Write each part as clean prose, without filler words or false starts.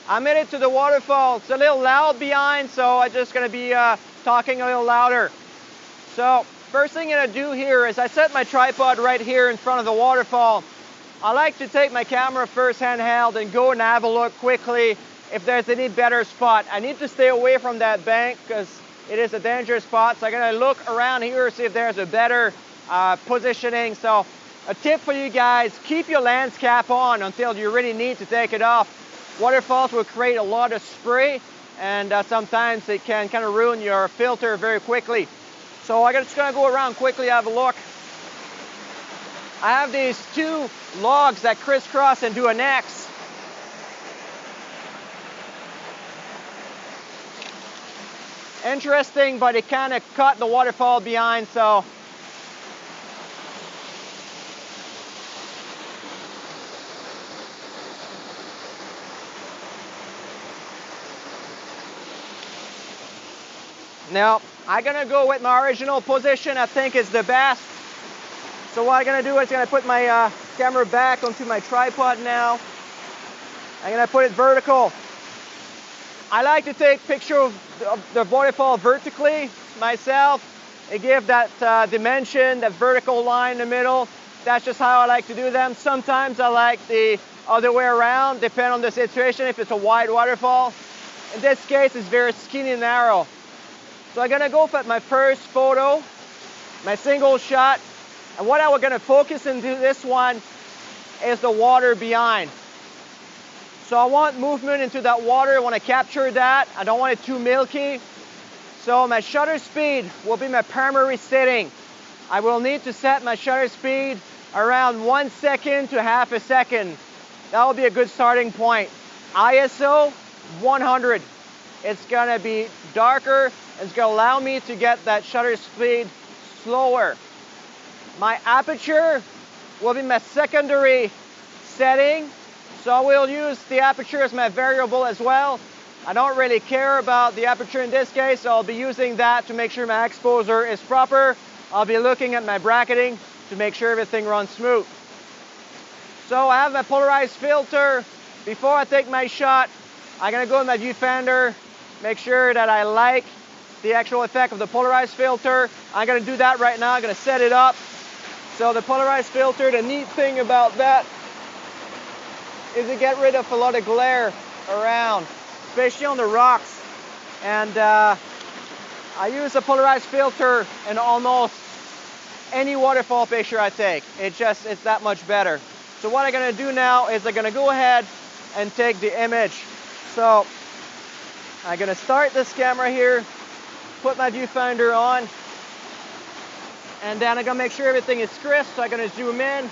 I made it to the waterfall. It's a little loud behind, so I'm just gonna be talking a little louder. So first thing I'm gonna do here is I set my tripod right here in front of the waterfall. I like to take my camera first handheld and go and have a look quickly if there's any better spot. I need to stay away from that bank because it is a dangerous spot. So I'm gonna look around here, see if there's a better positioning. So a tip for you guys, keep your lens cap on until you really need to take it off. Waterfalls will create a lot of spray, and sometimes it can kind of ruin your filter very quickly. So I'm just gonna go around quickly, have a look. I have these two logs that crisscross and do an X. Interesting, but it kind of cut the waterfall behind, so. Now, I'm gonna go with my original position. I think is the best. So what I'm gonna do is gonna put my camera back onto my tripod now. I'm gonna put it vertical. I like to take pictures of the waterfall vertically myself. It gives that dimension, that vertical line in the middle. That's just how I like to do them. Sometimes I like the other way around, depending on the situation, if it's a wide waterfall. In this case, it's very skinny and narrow. So I'm gonna go for my first photo, my single shot. And what I was gonna focus into this one is the water behind. So I want movement into that water. I want to capture that. I don't want it too milky. So my shutter speed will be my primary setting. I will need to set my shutter speed around 1 second to half a second. That will be a good starting point. ISO 100. It's gonna be darker. It's gonna allow me to get that shutter speed slower. My aperture will be my secondary setting. So I will use the aperture as my variable as well. I don't really care about the aperture in this case, so I'll be using that to make sure my exposure is proper. I'll be looking at my bracketing to make sure everything runs smooth. So I have my polarized filter. Before I take my shot, I'm gonna go in my viewfinder, make sure that I like the actual effect of the polarized filter. I'm gonna do that right now. I'm gonna set it up. So the polarized filter, the neat thing about that is to get rid of a lot of glare around, especially on the rocks. And I use a polarized filter in almost any waterfall picture I take. It's that much better. So what I'm gonna do now is I'm gonna go ahead and take the image. So I'm gonna start this camera here, put my viewfinder on, and then I'm gonna make sure everything is crisp. So I'm gonna zoom in,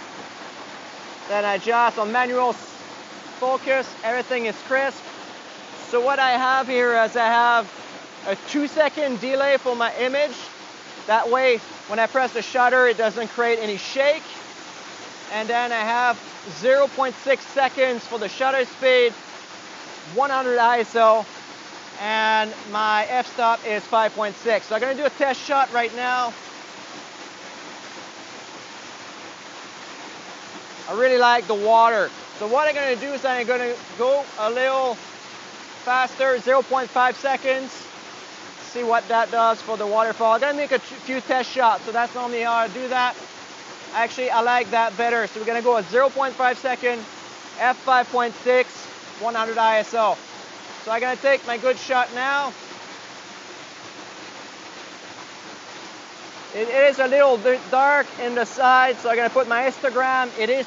then I adjust on manual focus, everything is crisp. So what I have here is I have a 2-second delay for my image. That way, when I press the shutter, it doesn't create any shake. And then I have 0.6 seconds for the shutter speed, 100 ISO, and my f-stop is 5.6. So I'm gonna do a test shot right now. I really like the water. So what I'm gonna do is I'm gonna go a little faster, 0.5 seconds. See what that does for the waterfall. I'm gonna make a few test shots, so that's normally how I do that. Actually, I like that better. So we're gonna go at 0.5 second, f5.6, 100 ISO. So I'm gonna take my good shot now. It is a little bit dark in the side, so I'm gonna put my histogram. It is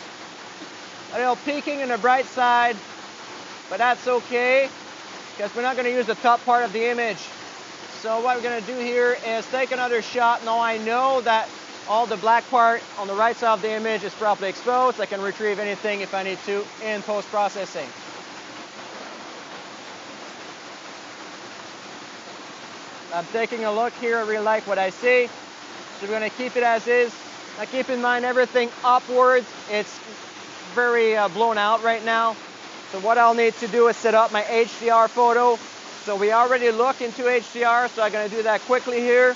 a little peaking in the bright side, but that's okay, because we're not gonna use the top part of the image. So what we're gonna do here is take another shot. Now I know that all the black part on the right side of the image is properly exposed. I can retrieve anything if I need to in post-processing. I'm taking a look here. I really like what I see. So we're gonna keep it as is. Now keep in mind everything upwards. It's very blown out right now. So what I'll need to do is set up my HDR photo. So we already look into HDR, so I'm gonna do that quickly here.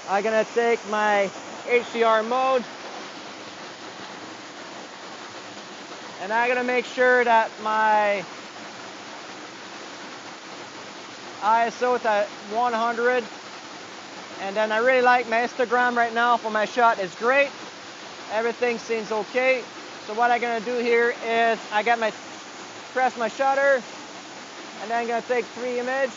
I'm gonna take my HDR mode. And I'm gonna make sure that my ISO is at 100. And then I really like my histogram right now for my shot. It's great. Everything seems okay. So what I'm gonna do here is press my shutter, and then I'm gonna take 3 images.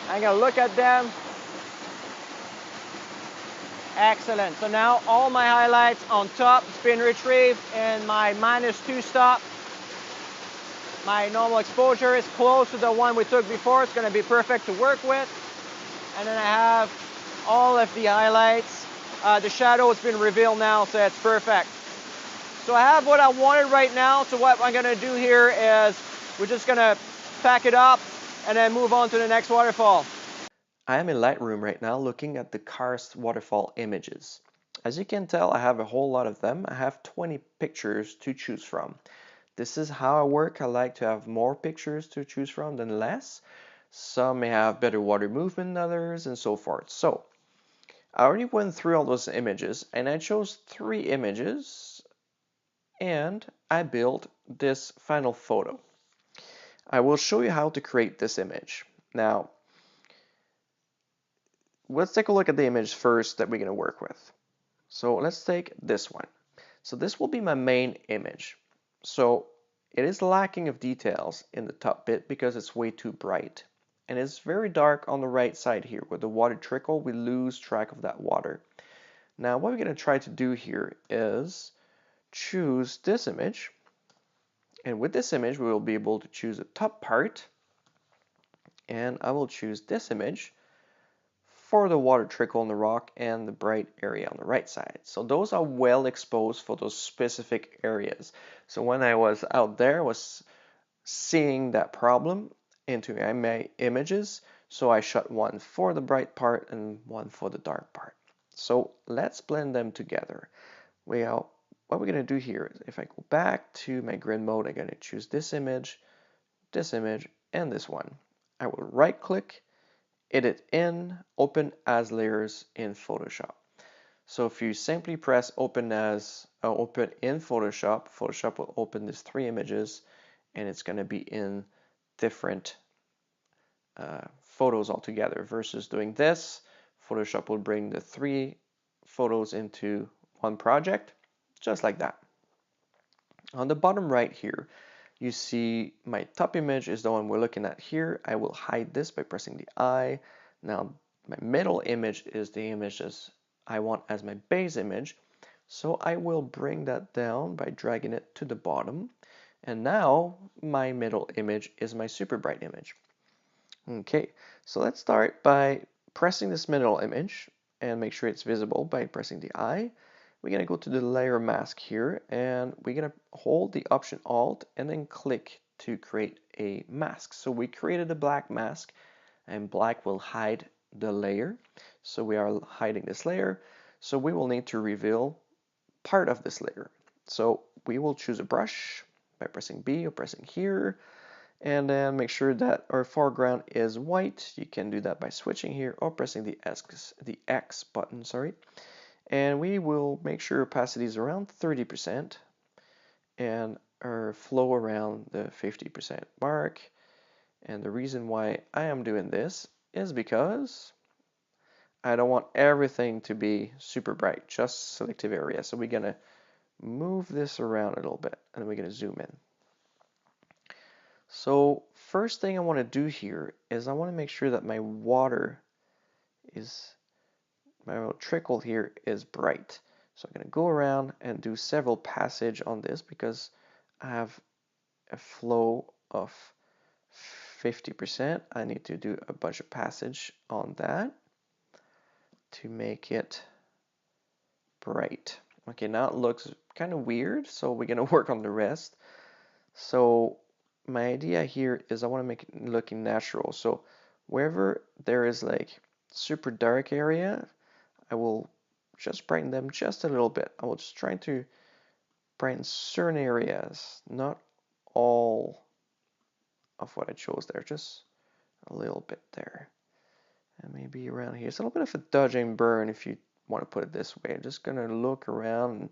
I'm gonna look at them. Excellent. So now all my highlights on top has been retrieved in my -2 stop. My normal exposure is close to the one we took before. It's gonna be perfect to work with. And then I have all of the highlights. The shadow has been revealed now, so it's perfect. So I have what I wanted right now. So what I'm gonna do here is we're just gonna pack it up and then move on to the next waterfall. I am in Lightroom right now looking at the karst waterfall images. As you can tell, I have a whole lot of them. I have 20 pictures to choose from. This is how I work. I like to have more pictures to choose from than less. Some may have better water movement than others and so forth. So I already went through all those images and I chose 3 images and I built this final photo. I will show you how to create this image. Now, let's take a look at the image first that we're going to work with. So let's take this one. So this will be my main image. So it is lacking of details in the top bit because it's way too bright. And it's very dark on the right side here. With the water trickle, we lose track of that water. Now what we're going to try to do here is choose this image. And with this image, we will be able to choose the top part. And I will choose this image for the water trickle on the rock and the bright area on the right side. So those are well exposed for those specific areas. So when I was out there, I was seeing that problem into my images. So I shot one for the bright part and one for the dark part. So let's blend them together. What we're going to do here is if I go back to my grid mode, I'm going to choose this image, and this one. I will right click, edit in, open as layers in Photoshop. So if you simply press open in Photoshop, Photoshop will open these 3 images and it's going to be in different photos altogether. Versus doing this, Photoshop will bring the 3 photos into one project, just like that. On the bottom right here, you see my top image is the one we're looking at here. I will hide this by pressing the I. Now my middle image is the images I want as my base image. So I will bring that down by dragging it to the bottom. And now my middle image is my super bright image. Okay, so let's start by pressing this middle image and make sure it's visible by pressing the I. We're going to go to the layer mask here and we're going to hold the option Alt and then click to create a mask. So we created a black mask and black will hide the layer. So we are hiding this layer. So we will need to reveal part of this layer. So we will choose a brush by pressing B or pressing here and then make sure that our foreground is white. You can do that by switching here or pressing the X button, sorry. And we will make sure opacity is around 30% and our flow around the 50% mark. And the reason why I am doing this is because I don't want everything to be super bright, just selective areas. So we're going to move this around a little bit and we're going to zoom in. So first thing I want to do here is I want to make sure that my trickle here is bright. So I'm going to go around and do several passage on this because I have a flow of 50%. I need to do a bunch of passage on that to make it bright. Okay, now it looks kind of weird, so we're going to work on the rest. So my idea here is I want to make it looking natural. So wherever there is like super dark area, I will just brighten them just a little bit. I will just try to brighten certain areas, not all of what I chose there, just a little bit there. And maybe around here. It's a little bit of a dodge and burn if you want to put it this way. I'm just going to look around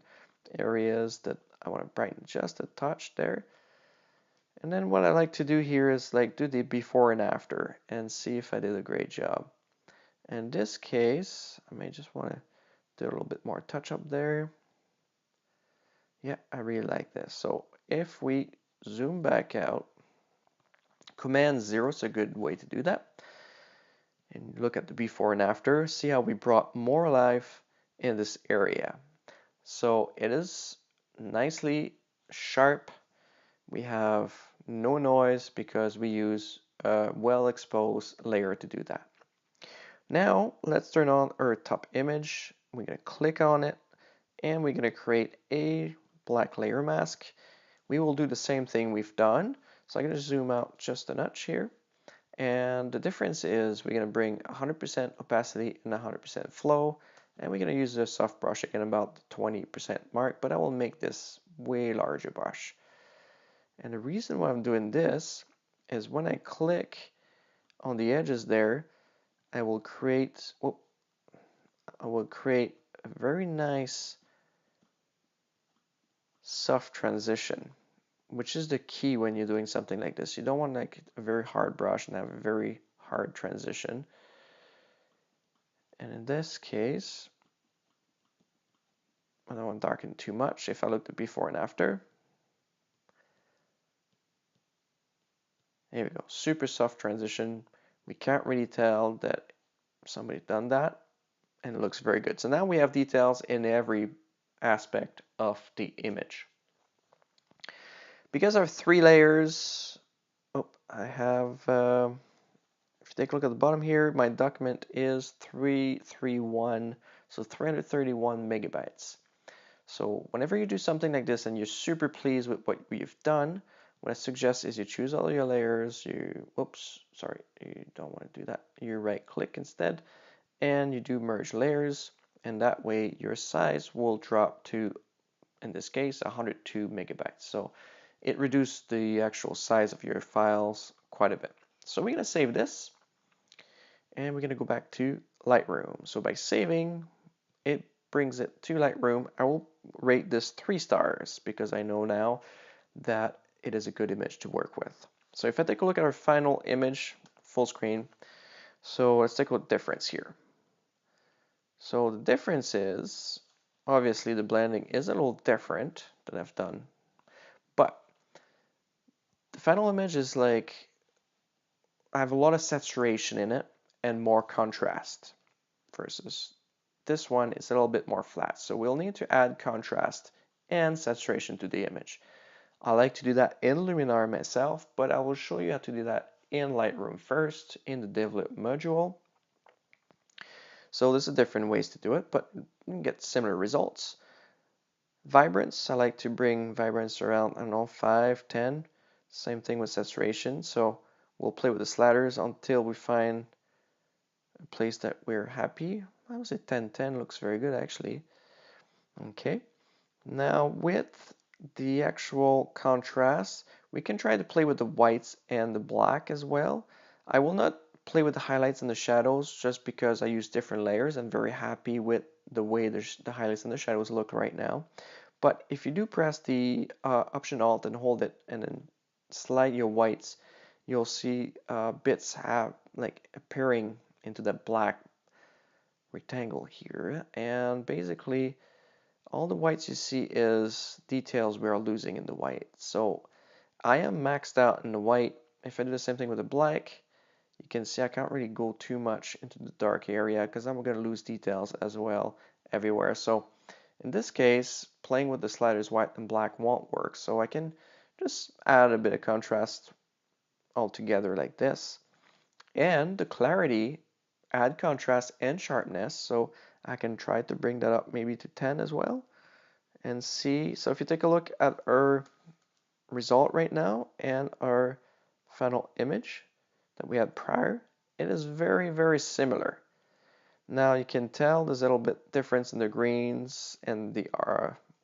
areas that I want to brighten just a touch there. And then what I like to do here is like do the before and after and see if I did a great job. In this case, I may just want to do a little bit more touch up there. Yeah, I really like this. So if we zoom back out, Command 0 is a good way to do that. And look at the before and after, see how we brought more life in this area. So it is nicely sharp. We have no noise because we use a well-exposed layer to do that. Now let's turn on our top image. We're going to click on it and we're going to create a black layer mask. We will do the same thing we've done. So I'm going to zoom out just a notch here. And the difference is we're going to bring 100% opacity and 100% flow. And we're going to use a soft brush again about the 20% mark, but I will make this way larger brush. And the reason why I'm doing this is when I click on the edges there, I will create a very nice soft transition, which is the key when you're doing something like this. You don't want like a very hard brush and have a very hard transition. And in this case, I don't want to darken too much. If I look at before and after, here we go, super soft transition. We can't really tell that somebody done that, and it looks very good. So now we have details in every aspect of the image. Because I have 3 layers, I have, if you take a look at the bottom here, my document is 331, so 331 megabytes. So whenever you do something like this and you're super pleased with what you've done, what I suggest is you choose all your layers, you don't want to do that. You right click instead, and you do merge layers, and that way your size will drop to, in this case, 102 megabytes. So it reduced the actual size of your files quite a bit. So we're going to save this, and we're going to go back to Lightroom. So by saving, it brings it to Lightroom. I will rate this 3 stars because I know now that it is a good image to work with. So if I take a look at our final image, full screen, so let's take a look at the difference here. So the difference is, obviously the blending is a little different than I've done, but the final image is like, I have a lot of saturation in it and more contrast versus this one is a little bit more flat. So we'll need to add contrast and saturation to the image. I like to do that in Luminar myself, but I will show you how to do that in Lightroom first in the develop module. So there's different ways to do it, but you can get similar results. Vibrance, I like to bring vibrance around, I don't know, 5, 10. Same thing with saturation. So we'll play with the sliders until we find a place that we're happy. I would say 10-10 looks very good actually. Okay, now with the actual contrast, we can try to play with the whites and the black as well. I will not play with the highlights and the shadows just because I use different layers. I'm very happy with the way the highlights and the shadows look right now. But if you do press the Option Alt and hold it and then slide your whites, you'll see bits have like appearing into that black rectangle here, and basically all the whites you see is details we are losing in the white. So I am maxed out in the white. If I do the same thing with the black, you can see I can't really go too much into the dark area because I'm going to lose details as well everywhere. So in this case, playing with the sliders white and black won't work. So I can just add a bit of contrast all together like this. And the clarity, add contrast and sharpness. So I can try to bring that up maybe to 10 as well and see. So if you take a look at our result right now and our final image that we had prior, it is very, very similar. Now you can tell there's a little bit difference in the greens and the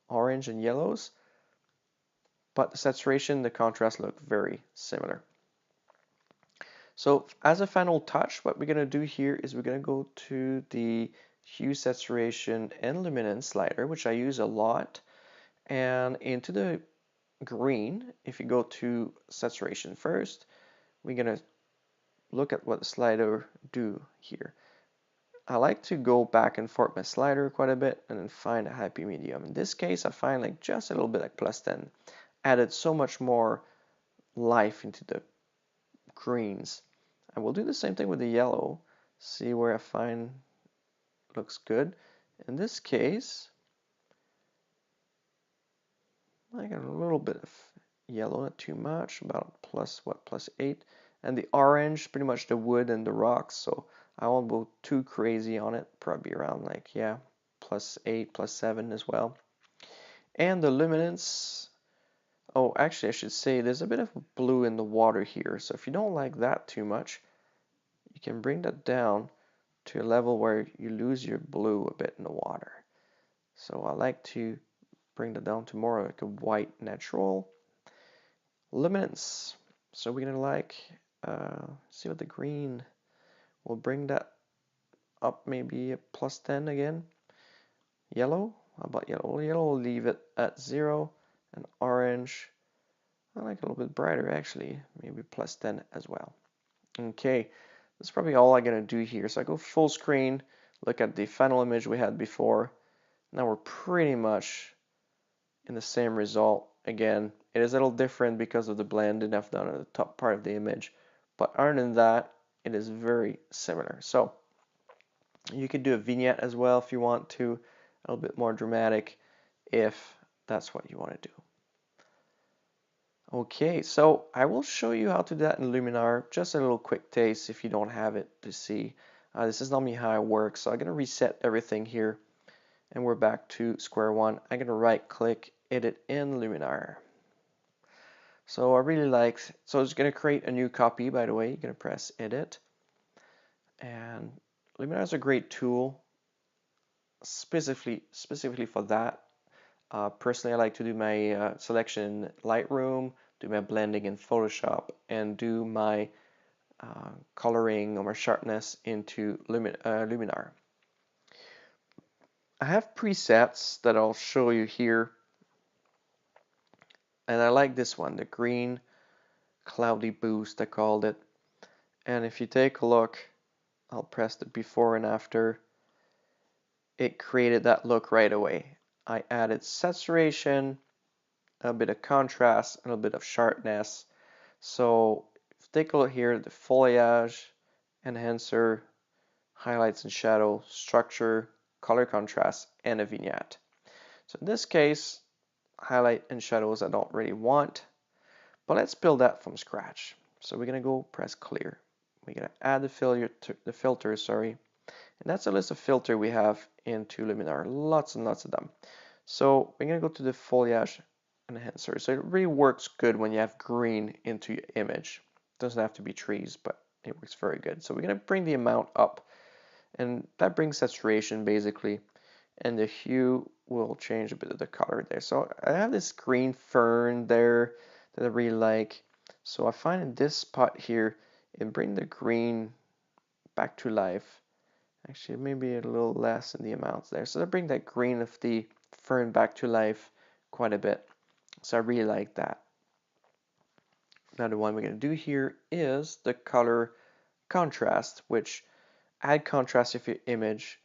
orange and yellows, but the saturation, the contrast look very similar. So as a final touch, what we're going to do here is we're going to go to the hue, saturation, and luminance slider, which I use a lot. And into the green, if you go to saturation first, we're gonna look at what the slider do here. I like to go back and forth my slider quite a bit and then find a happy medium. In this case, I find like just a little bit like +10. Added so much more life into the greens. I will do the same thing with the yellow. See where I find looks good. In this case, I got a little bit of yellow, not too much, about +8. And the orange, pretty much the wood and the rocks, so I won't go too crazy on it, probably around like, yeah, +8, +7 as well. And the luminance, oh, actually I should say there's a bit of blue in the water here, so if you don't like that too much, you can bring that down to a level where you lose your blue a bit in the water. So I like to bring that down to more like a white natural. Luminance. So we're gonna like see what the green will bring that up, maybe a +10 again. Yellow, how about yellow? Yellow will leave it at 0, and orange, I like a little bit brighter actually, maybe +10 as well. Okay, that's probably all I'm gonna do here. So I go full screen, look at the final image we had before. Now we're pretty much in the same result. Again, it is a little different because of the blending I've done at the top part of the image, but other than that, it is very similar. So you could do a vignette as well if you want to, a little bit more dramatic if that's what you want to do. Okay, so I will show you how to do that in Luminar, just a little quick taste if you don't have it to see. This is normally how I work, so I'm going to reset everything here, and we're back to square one. I'm going to right click, edit in Luminar. So I really like, so it's going to create a new copy, by the way. You're going to press edit, and Luminar is a great tool specifically for that. Personally, I like to do my selection in Lightroom, do my blending in Photoshop, and do my coloring or my sharpness into Luminar. I have presets that I'll show you here, and I like this one, the green cloudy boost, I called it. And if you take a look, I'll press the before and after. It created that look right away. I added saturation, a bit of contrast, and a bit of sharpness. So take a look here, the foliage, enhancer, highlights and shadow, structure, color contrast, and a vignette. So in this case, highlight and shadows I don't really want, but let's build that from scratch. So we're gonna go press clear. We're gonna add the filter, and that's a list of filters we have into Luminar, lots and lots of them. So we're gonna go to the foliage enhancer. So it really works good when you have green into your image. It doesn't have to be trees, but it works very good. So we're gonna bring the amount up, and that brings saturation basically, and the hue will change a bit of the color there. So I have this green fern there that I really like. So I find in this spot here, it brings the green back to life. Actually, maybe a little less in the amounts there. So I bring that green of the fern back to life quite a bit. So I really like that. Now the one we're going to do here is the color contrast, which add contrast of your image.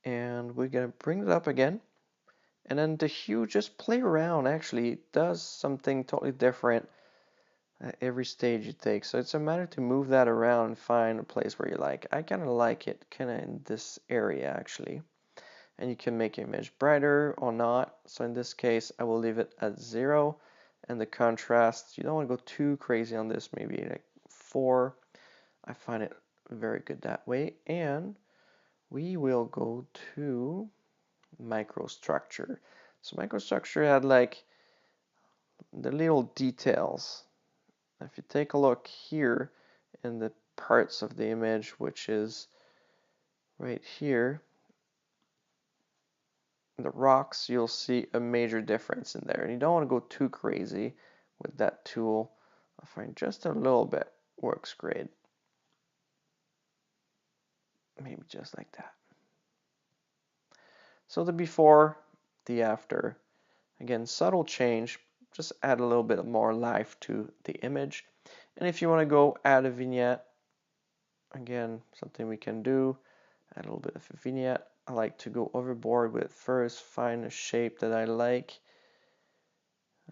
And we're going to bring it up again. And then the hue, just play around. Actually, it does something totally different at every stage you take. So it's a matter to move that around and find a place where you like. I kind of like it kind of in this area actually. And you can make your image brighter or not. So in this case, I will leave it at 0. And the contrast, you don't want to go too crazy on this, maybe like 4. I find it very good that way. And we will go to microstructure. So microstructure had like the little details. If you take a look here in the parts of the image, which is right here, the rocks, you'll see a major difference in there. And you don't want to go too crazy with that tool. I find just a little bit works great. Maybe just like that. So the before the after. Again, subtle change, just add a little bit more life to the image. And if you want to go add a vignette, again, something we can do, add a little bit of a vignette. I like to go overboard with first, find a shape that I like.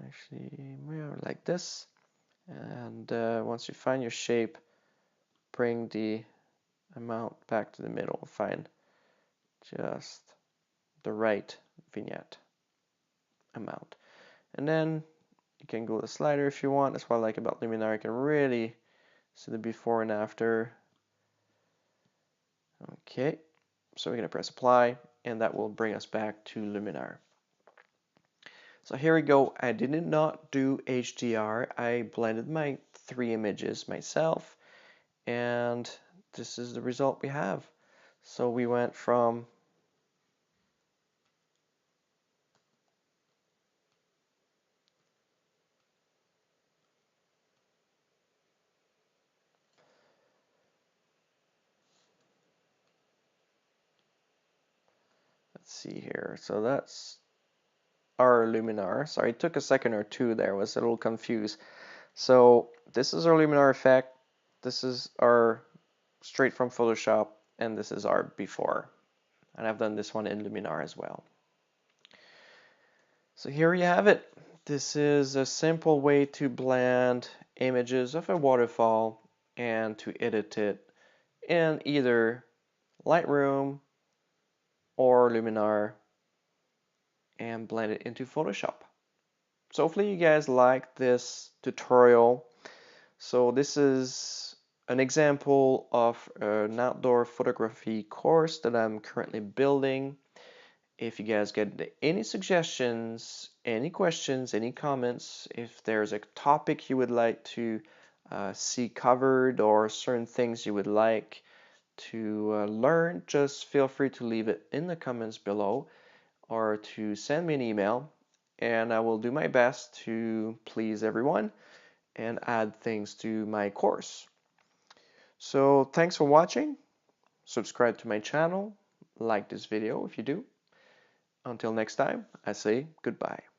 Actually, like this. And once you find your shape, bring the amount back to the middle. Find just the right vignette amount. And then you can go to the slider if you want. That's what I like about Luminar. You can really see the before and after. Okay, so we're going to press apply, and that will bring us back to Luminar. So here we go. I did not do HDR. I blended my 3 images myself, and this is the result we have. So we went from let's see here. So that's our Luminar. Sorry, it took a second or two there. I was a little confused. So this is our Luminar effect. This is our straight from Photoshop, and this is our before. And I've done this one in Luminar as well. So here you have it. This is a simple way to blend images of a waterfall and to edit it in either Lightroom or Luminar and blend it into Photoshop. So hopefully you guys like this tutorial. So this is an example of an outdoor photography course that I'm currently building. If you guys get any suggestions, any questions, any comments, if there's a topic you would like to see covered or certain things you would like to learn, just feel free to leave it in the comments below or to send me an email, and I will do my best to please everyone and add things to my course. So thanks for watching. Subscribe to my channel, like this video if you do. Until next time, I say goodbye.